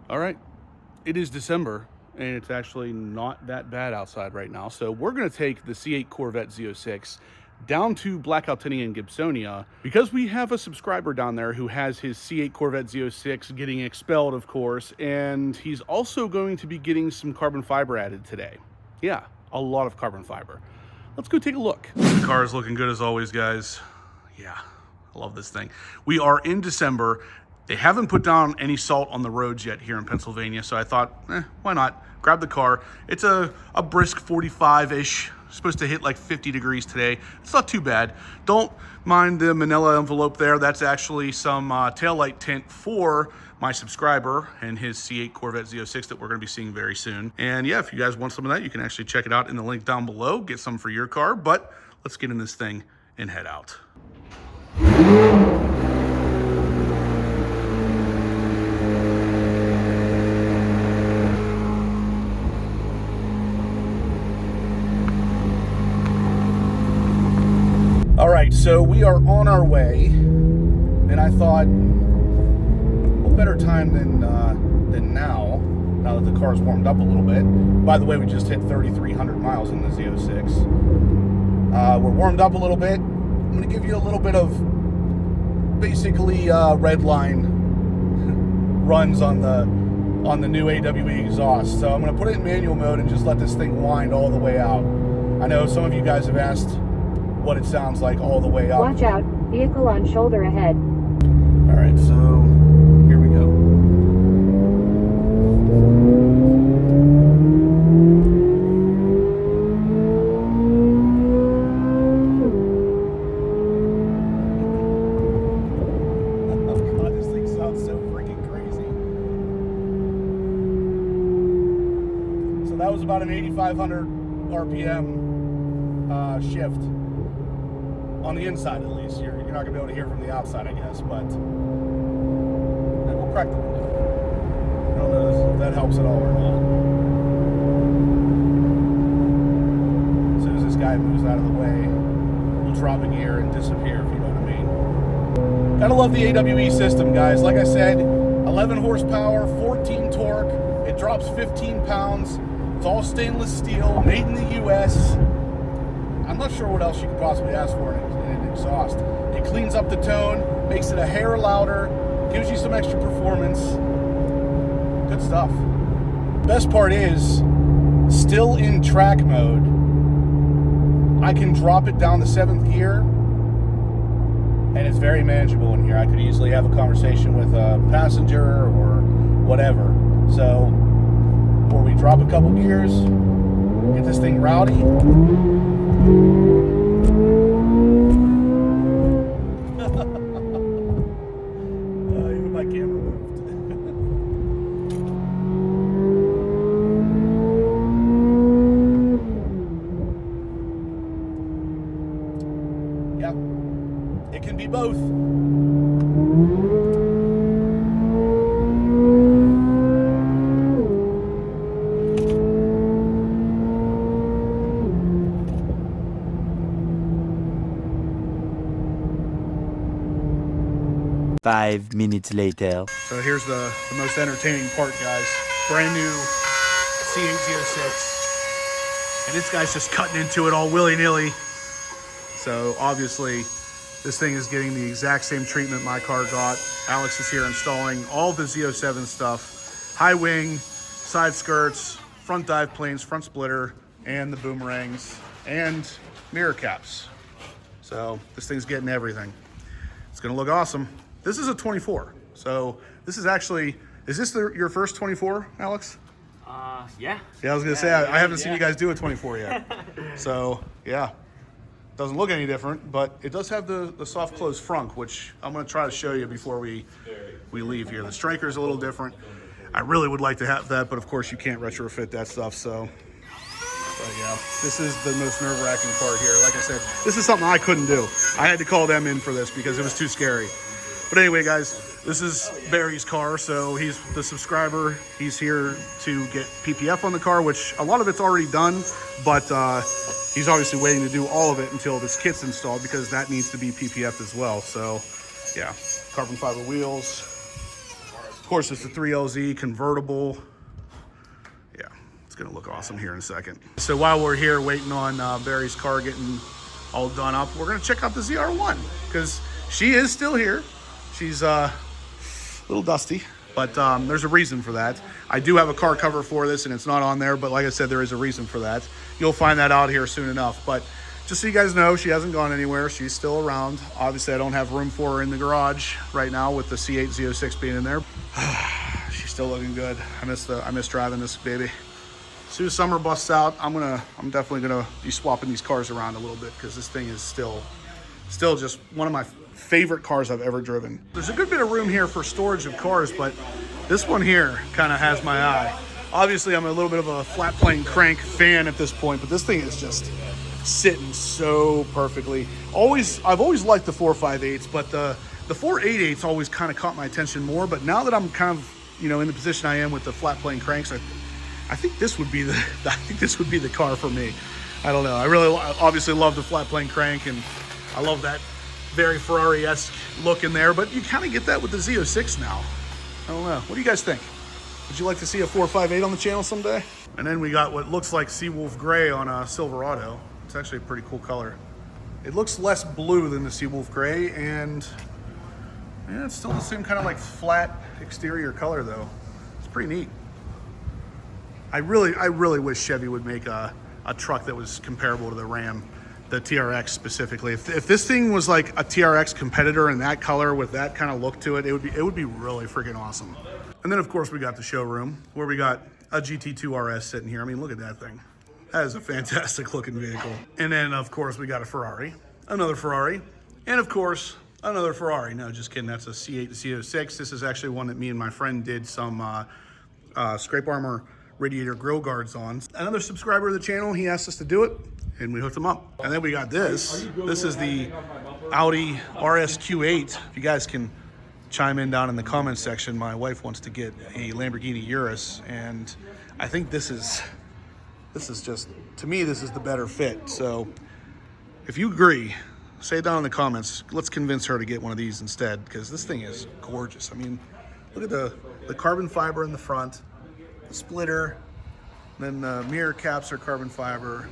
All right, it is December, and it's actually not that bad outside right now. So we're going to take the C8 Corvette Z06 down to Blackout Tenney in Gibsonia because we have a subscriber down there who has his C8 Corvette Z06 getting expelled, of course, and he's also going to be getting some carbon fiber added today. Yeah, a lot of carbon fiber. Let's go take a look. The car is looking good as always, guys. Yeah, I love this thing. We are in December. They haven't put down any salt on the roads yet here in Pennsylvania, so I thought, why not? Grab the car. It's a brisk 45-ish. Supposed to hit like 50 degrees today. It's not too bad. Don't mind the manila envelope there. That's actually some taillight tint for my subscriber and his C8 Corvette Z06 that we're going to be seeing very soon. And yeah, if you guys want some of that, you can actually check it out in the link down below. Get some for your car, but let's get in this thing and head out. All right, so we are on our way, and I thought, what better time than now that the car's warmed up a little bit. By the way, we just hit 3,300 miles in the Z06. We're warmed up a little bit. I'm going to give you a little bit of basically red line runs on the new AWE exhaust. So I'm going to put it in manual mode and just let this thing wind all the way out. I know some of you guys have asked what it sounds like all the way up. Watch out, vehicle on shoulder ahead. All right, so here we go. Oh God, this thing sounds so freaking crazy. So that was about an 8,500 RPM shift. On the inside, at least. You're not going to be able to hear from the outside, I guess, but we'll crack the window. I don't know if that helps at all or not. As soon as this guy moves out of the way, we'll drop a gear and disappear, if you know what I mean. Gotta love the AWE system, guys. Like I said, 11 horsepower, 14 torque. It drops 15 pounds. It's all stainless steel, made in the U.S. I'm not sure what else you could possibly ask for in an exhaust. It cleans up the tone, makes it a hair louder, gives you some extra performance. Good stuff. Best part is, still in track mode, I can drop it down the 7th gear, and it's very manageable in here. I could easily have a conversation with a passenger or whatever. So, before we drop a couple gears, get this thing rowdy. Even my camera moved. Yeah, it can be both. 5 minutes later. So here's the most entertaining part, guys. Brand new C8 Z06. And this guy's just cutting into it all willy-nilly. So obviously, this thing is getting the exact same treatment my car got. Alex is here installing all the Z07 stuff. High wing, side skirts, front dive planes, front splitter, and the boomerangs, and mirror caps. So this thing's getting everything. It's gonna look awesome. This is a 24. So this is actually, is this your first 24, Alex? Yeah. Yeah, I was gonna say, I haven't seen you guys do a 24 yet. So yeah, doesn't look any different, but it does have the soft close frunk, which I'm gonna try to show you before we leave here. The striker's a little different. I really would like to have that, but of course you can't retrofit that stuff, so. But yeah, this is the most nerve-wracking part here. Like I said, this is something I couldn't do. I had to call them in for this because it was too scary. But anyway, guys, this is Barry's car, so he's the subscriber. He's here to get PPF on the car, which a lot of it's already done, but he's obviously waiting to do all of it until this kit's installed because that needs to be PPF as well. So yeah, carbon fiber wheels. Of course, it's the 3LZ convertible. Yeah, it's gonna look awesome here in a second. So while we're here waiting on Barry's car getting all done up, we're gonna check out the ZR1 because she is still here. She's a little dusty, but there's a reason for that. I do have a car cover for this and it's not on there, but like I said, there is a reason for that. You'll find that out here soon enough. But just so you guys know, she hasn't gone anywhere. She's still around. Obviously, I don't have room for her in the garage right now with the C8 Z06 being in there. She's still looking good. I miss driving this baby. As soon as summer busts out, I'm definitely gonna be swapping these cars around a little bit because this thing is still just one of my favorite cars I've ever driven. There's a good bit of room here for storage of cars, but this one here kind of has my eye. Obviously, I'm a little bit of a flat plane crank fan at this point, but this thing is just sitting so perfectly. I've always liked the 4.58s, but the 4.88s always kind of caught my attention more. But now that I'm kind of, you know, in the position I am with the flat plane cranks, I think this would be the car for me. I don't know. I really obviously love the flat plane crank, and I love that very Ferrari-esque look in there. But you kind of get that with the Z06 now. I don't know. What do you guys think? Would you like to see a 4.58 on the channel someday? And then we got what looks like Seawolf Gray on a Silverado. It's actually a pretty cool color. It looks less blue than the Seawolf Gray, and yeah, it's still the same kind of like flat exterior color though. It's pretty neat. I really wish Chevy would make a truck that was comparable to the Ram, the TRX specifically. If this thing was like a TRX competitor in that color with that kind of look to it, it would be really freaking awesome. And then of course we got the showroom where we got a GT2 RS sitting here. I mean, look at that thing. That is a fantastic looking vehicle. And then of course we got a Ferrari, another Ferrari, and of course another Ferrari. No, just kidding. That's a C8 Z06. This is actually one that me and my friend did some scrape armor radiator grill guards on. Another subscriber of the channel, he asked us to do it, and we hooked him up. And then we got this. This is the Audi RSQ8. If you guys can chime in down in the comments section, my wife wants to get a Lamborghini Urus, and I think this is just, to me, this is the better fit. So if you agree, say it down in the comments. Let's convince her to get one of these instead, because this thing is gorgeous. I mean, look at the carbon fiber in the front, the splitter, then the mirror caps are carbon fiber,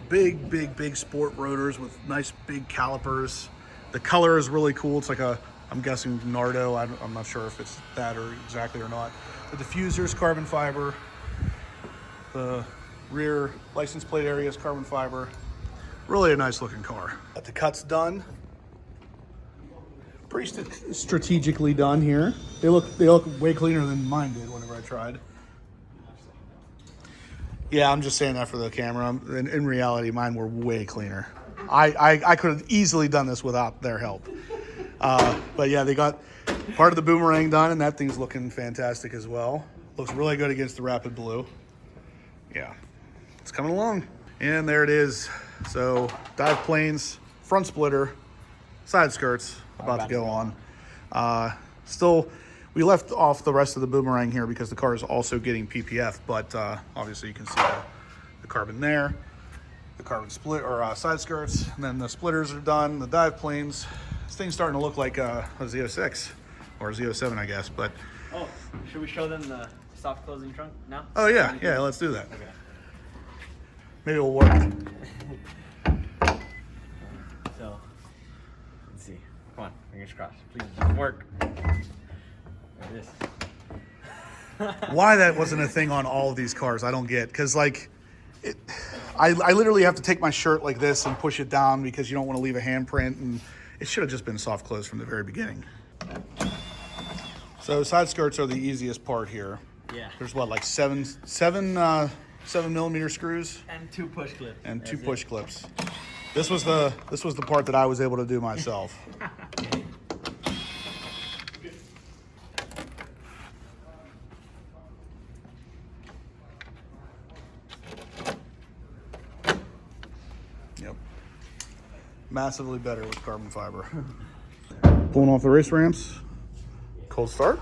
big sport rotors with nice big calipers. The color is really cool. It's like I'm guessing Nardo. I'm not sure if it's that or exactly or not. The diffuser's carbon fiber. The rear license plate area is carbon fiber. Really a nice looking car. Got the cuts done. Pretty strategically done here. They look way cleaner than mine did whenever I tried. Yeah, I'm just saying that for the camera. In reality, mine were way cleaner. I could have easily done this without their help. But yeah, they got part of the boomerang done, and that thing's looking fantastic as well. Looks really good against the Rapid Blue. Yeah, it's coming along. And there it is. So dive planes, front splitter, side skirts about to go on. Still, we left off the rest of the boomerang here because the car is also getting PPF, but obviously you can see the carbon there, the carbon split or side skirts, and then the splitters are done, the dive planes. This thing's starting to look like a Z06 or a Z07, I guess. But should we show them the soft closing trunk now? Oh yeah, let's do that. Okay. Maybe it'll work. So, let's see. Come on, fingers crossed. Please work. There it is. Why that wasn't a thing on all of these cars, I don't get. Because like, I literally have to take my shirt like this and push it down because you don't want to leave a handprint, and it should have just been soft close from the very beginning. So side skirts are the easiest part here. Yeah. There's what, like seven millimeter screws and two push clips. And two push clips. This was the part that I was able to do myself. Yep. Massively better with carbon fiber. Pulling off the race ramps. Cold start.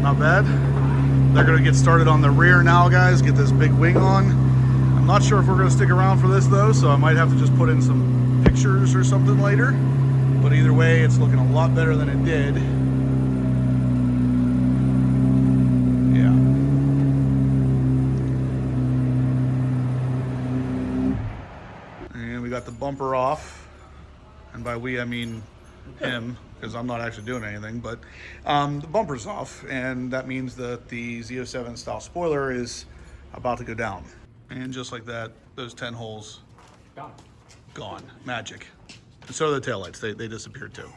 Not bad. They're gonna get started on the rear now, guys, get this big wing on. I'm not sure if we're gonna stick around for this though, so I might have to just put in some pictures or something later. But either way, it's looking a lot better than it did. Yeah. And we got the bumper off. And by we, I mean him, because I'm not actually doing anything, but the bumper's off, and that means that the Z07 style spoiler is about to go down. And just like that, those 10 holes gone. Magic. And so are the taillights, they disappeared too.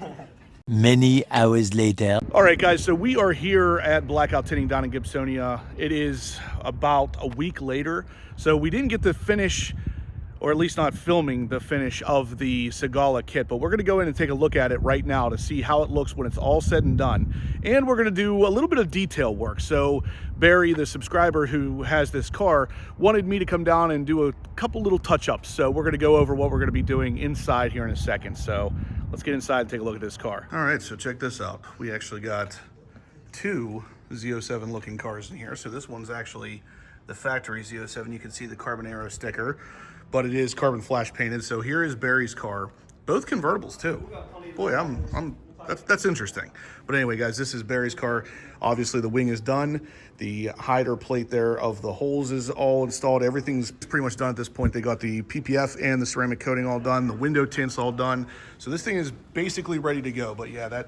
Many hours later. All right, guys, so we are here at Blackout Tinting down in Gibsonia. It is about a week later, so we didn't get to finish, or at least not filming the finish of the Sigala kit, but we're gonna go in and take a look at it right now to see how it looks when it's all said and done. And we're gonna do a little bit of detail work. So Barry, the subscriber who has this car, wanted me to come down and do a couple little touch-ups. So we're gonna go over what we're gonna be doing inside here in a second. So let's get inside and take a look at this car. All right, so check this out. We actually got two Z07 looking cars in here. So this one's actually the factory Z07. You can see the Carbon Aero sticker, but it is carbon flash painted. So here is Barry's car, both convertibles too. Boy, that's interesting. But anyway, guys, this is Barry's car. Obviously the wing is done. The hider plate there of the holes is all installed. Everything's pretty much done at this point. They got the PPF and the ceramic coating all done. The window tints all done. So this thing is basically ready to go. But yeah,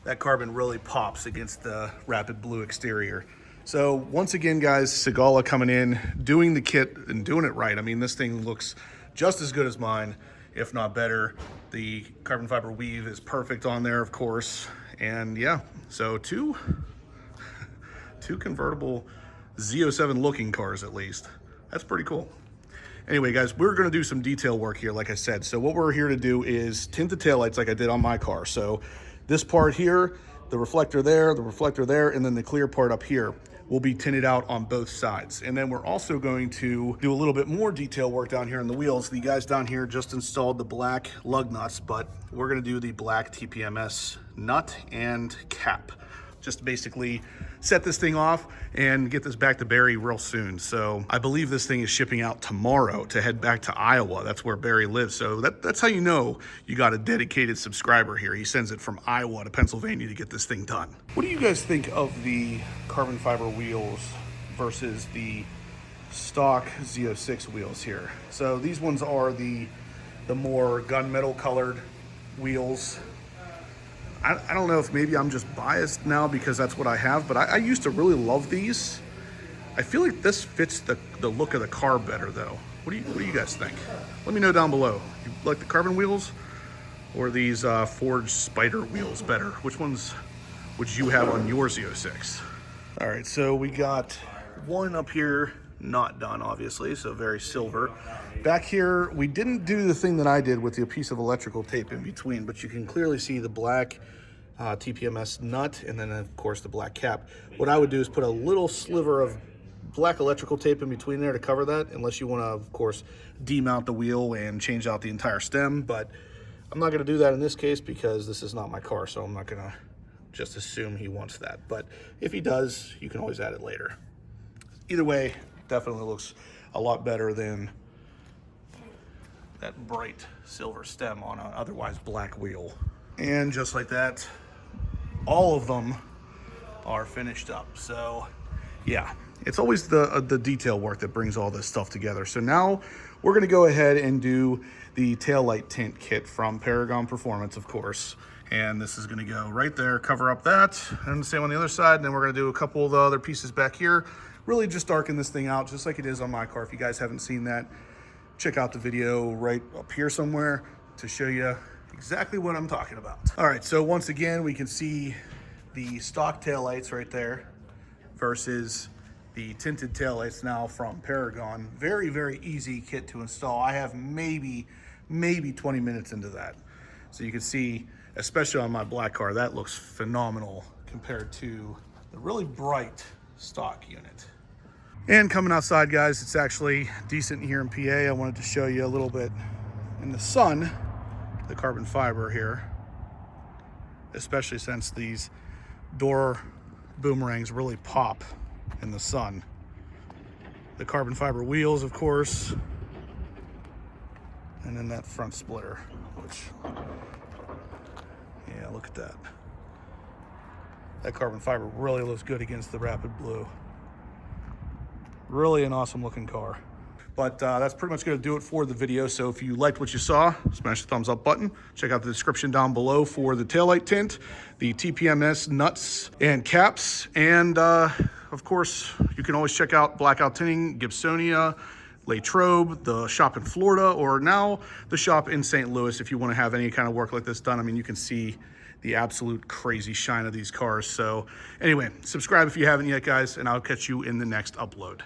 that carbon really pops against the rapid blue exterior. So once again, guys, Sigala coming in, doing the kit and doing it right. I mean, this thing looks just as good as mine, if not better. The carbon fiber weave is perfect on there, of course. And yeah, so two convertible Z07 looking cars at least. That's pretty cool. Anyway, guys, we're gonna do some detail work here, like I said. So what we're here to do is tint the taillights like I did on my car. So this part here, the reflector there, and then the clear part up here will be tinted out on both sides. And then we're also going to do a little bit more detail work down here on the wheels. The guys down here just installed the black lug nuts, but we're gonna do the black TPMS nut and cap. Just basically set this thing off and get this back to Barry real soon. So I believe this thing is shipping out tomorrow to head back to Iowa. That's where Barry lives. So that's how you know you got a dedicated subscriber here. He sends it from Iowa to Pennsylvania to get this thing done. What do you guys think of the carbon fiber wheels versus the stock Z06 wheels here? So these ones are the more gunmetal colored wheels. I don't know if maybe I'm just biased now because that's what I have, but I used to really love these. I feel like this fits the look of the car better though. What do you guys think? Let me know down below. You like the carbon wheels or these forged spider wheels better? Which ones would you have on your Z06? All right, so we got one up here, not done obviously, so very silver. Back here, we didn't do the thing that I did with the piece of electrical tape in between, but you can clearly see the black TPMS nut and then of course the black cap. What I would do is put a little sliver of black electrical tape in between there to cover that, unless you want to of course demount the wheel and change out the entire stem, but I'm not going to do that in this case because this is not my car, so I'm not going to just assume he wants that. But if he does, you can always add it later. Either way, definitely looks a lot better than that bright silver stem on an otherwise black wheel. And just like that, all of them are finished up. So yeah, it's always the detail work that brings all this stuff together. So now we're gonna go ahead and do the taillight tint kit from Paragon Performance, of course. And this is gonna go right there, cover up that, and the same on the other side. And then we're gonna do a couple of the other pieces back here. Really just darken this thing out just like it is on my car. If you guys haven't seen that, check out the video right up here somewhere to show you exactly what I'm talking about. All right, so once again, we can see the stock taillights right there versus the tinted taillights now from Paragon. Very, very easy kit to install. I have maybe 20 minutes into that. So you can see, especially on my black car, that looks phenomenal compared to the really bright stock unit. And coming outside, guys, it's actually decent here in PA. I wanted to show you a little bit in the sun, the carbon fiber here, especially since these door boomerangs really pop in the sun. The carbon fiber wheels, of course. And then that front splitter, which, yeah, look at that. That carbon fiber really looks good against the Rapid Blue. Really an awesome looking car. But that's pretty much going to do it for the video. So if you liked what you saw, smash the thumbs up button. Check out the description down below for the taillight tint, the TPMS nuts and caps. And of course, you can always check out Blackout Tinting, Gibsonia, Latrobe, the shop in Florida, or now the shop in St. Louis if you want to have any kind of work like this done. I mean, you can see the absolute crazy shine of these cars. So anyway, subscribe if you haven't yet, guys, and I'll catch you in the next upload.